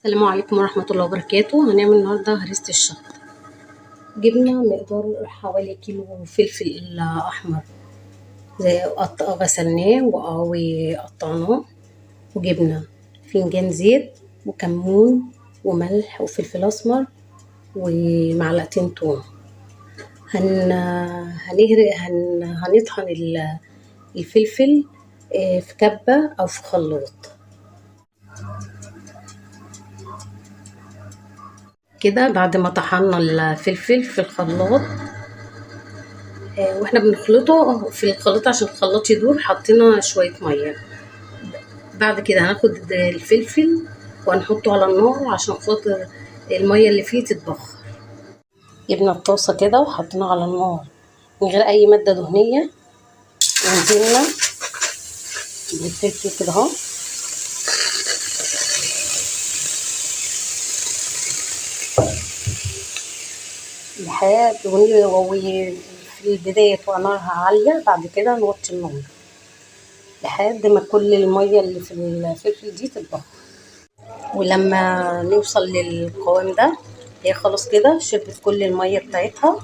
السلام عليكم ورحمة الله وبركاته. هنعمل النهاردة هريسة الشطة. جبنا مقدار حوالي كيلو فلفل أحمر، زي غسلناه وقطعناه، وجبنا فنجان زيت وكمون وملح وفلفل أسمر ومعلقتين توم. هنطحن الفلفل في كبة أو في خلاط كده. بعد ما طحنا الفلفل في الخلاط واحنا بنخلطه في الخلاط عشان الخلاط يدور، حطينا شوية مية. بعد كده هناخد الفلفل وهنحطه على النار عشان خاطر المية اللي فيه تتبخر. جبنا الطاسة كده وحطيناها على النار من غير اي مادة دهنية، ونزلنا بالفلفل كده اهو، لحد في البداية تبقى نارها عالية. بعد كده نوطي النار لحد ما كل المية اللي في الفلفل دي تتبخر. ولما نوصل للقوام ده، هي خلاص كده شربت كل المية بتاعتها،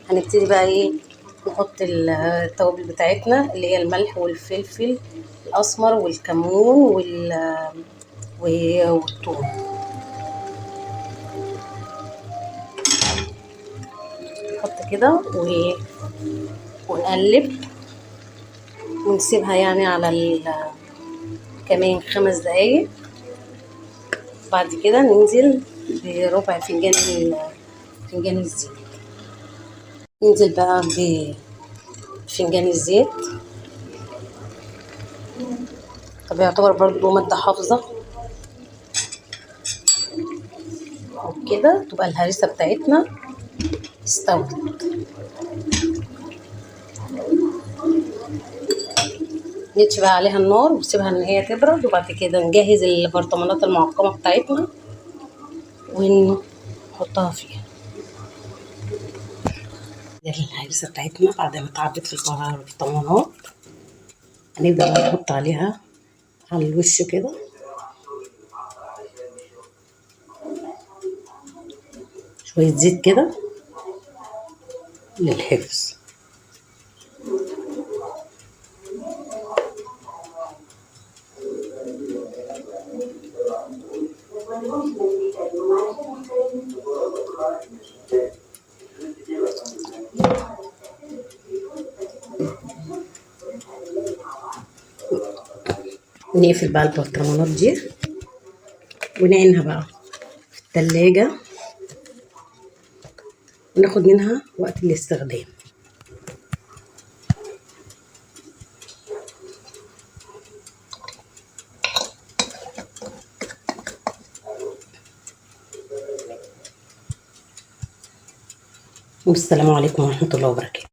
هنبتدي بقى نحط التوابل بتاعتنا اللي هي الملح والفلفل الأسمر والكمون والثوم. نحط كده ونقلب ونسيبها على كمان 5 دقايق. بعد كده ننزل بربع فنجان الزيت. ننزل بقى بفنجان الزيت، طب يعتبر برضو مادة حافظة، وبكده تبقى الهريسة بتاعتنا استوت. نتشي بقى عليها النار ونسيبها ان هي تبرد، وبعد كده نجهز البرطمانات المعقمة بتاعتنا ونحطها فيها. دي الهريسة بتاعتنا بعد ما اتعبت في البرطمانات. هنبدأ نحط عليها على الوش كده شوية زيت كده للحفظ. نقفل بقى البرطمانات دي ونعينها بقى في التلاجة وناخد منها وقت الاستخدام. والسلام عليكم ورحمة الله وبركاته.